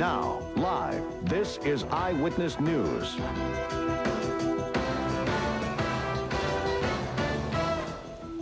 Now, live, this is Eyewitness News.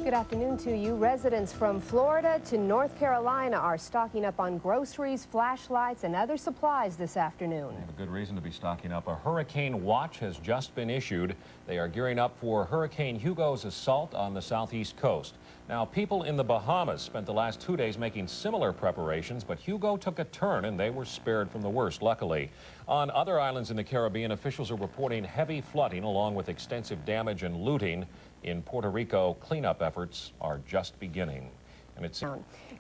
Good afternoon to you. Residents from Florida to North Carolina are stocking up on groceries, flashlights, and other supplies this afternoon. They have a good reason to be stocking up. A hurricane watch has just been issued. They are gearing up for Hurricane Hugo's assault on the southeast coast. Now, people in the Bahamas spent the last 2 days making similar preparations, but Hugo took a turn and they were spared from the worst, luckily. On other islands in the Caribbean, officials are reporting heavy flooding along with extensive damage and looting. In Puerto Rico, cleanup efforts are just beginning. And it's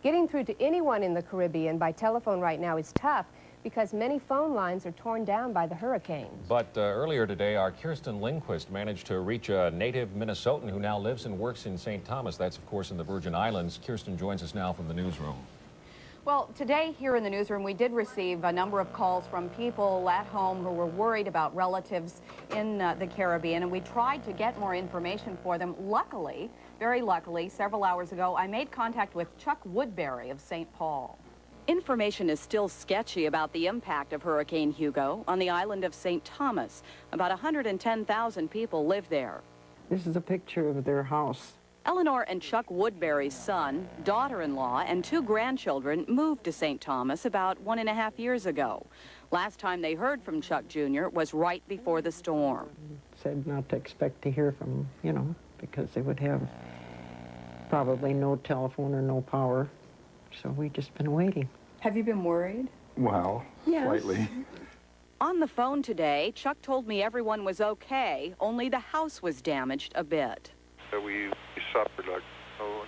getting through to anyone in the Caribbean by telephone right now is tough because many phone lines are torn down by the hurricanes. But earlier today, our Kirsten Lindquist managed to reach a native Minnesotan who now lives and works in St. Thomas. That's, of course, in the Virgin Islands. Kirsten joins us now from the newsroom. Well, today here in the newsroom, we did receive a number of calls from people at home who were worried about relatives in the Caribbean, and we tried to get more information for them. Luckily, very luckily, several hours ago, I made contact with Chuck Woodbury of St. Paul. Information is still sketchy about the impact of Hurricane Hugo on the island of St. Thomas. About 110,000 people live there. This is a picture of their house. Eleanor and Chuck Woodbury's son, daughter-in-law, and 2 grandchildren moved to St. Thomas about 1.5 years ago. Last time they heard from Chuck Jr. was right before the storm. Said not to expect to hear from, because they would have probably no telephone or no power. So we've just been waiting. Have you been worried? Well, yes. Slightly. On the phone today, Chuck told me everyone was okay, only the house was damaged a bit. We suffered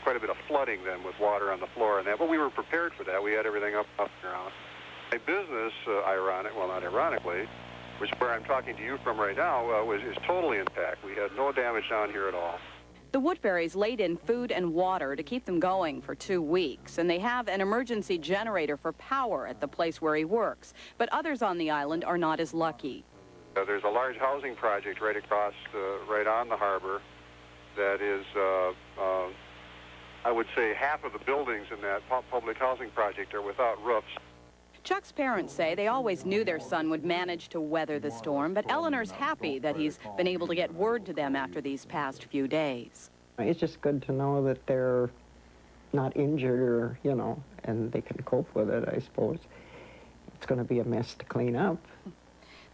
quite a bit of flooding then with water on the floor and that, but we were prepared for that. We had everything up and around. My business, not ironically, which is where I'm talking to you from right now, is totally intact. We had no damage down here at all. The Woodburys laid in food and water to keep them going for 2 weeks, and they have an emergency generator for power at the place where he works. But others on the island are not as lucky. There's a large housing project right across, right on the harbor. That is, I would say half of the buildings in that public housing project are without roofs. Chuck's parents say they always knew their son would manage to weather the storm, but Eleanor's happy that he's been able to get word to them after these past few days. It's just good to know that they're not injured or, and they can cope with it, I suppose. It's going to be a mess to clean up.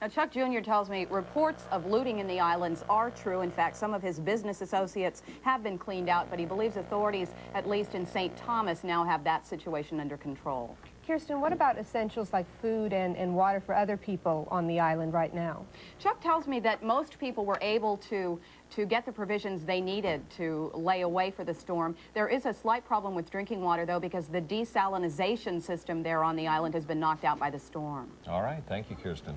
Now, Chuck Jr. tells me reports of looting in the islands are true. In fact, some of his business associates have been cleaned out, but he believes authorities, at least in St. Thomas, now have that situation under control. Kirsten, what about essentials like food and water for other people on the island right now? Chuck tells me that most people were able to get the provisions they needed to lay away for the storm. There is a slight problem with drinking water, though, because the desalinization system there on the island has been knocked out by the storm. all right. Thank you, Kirsten.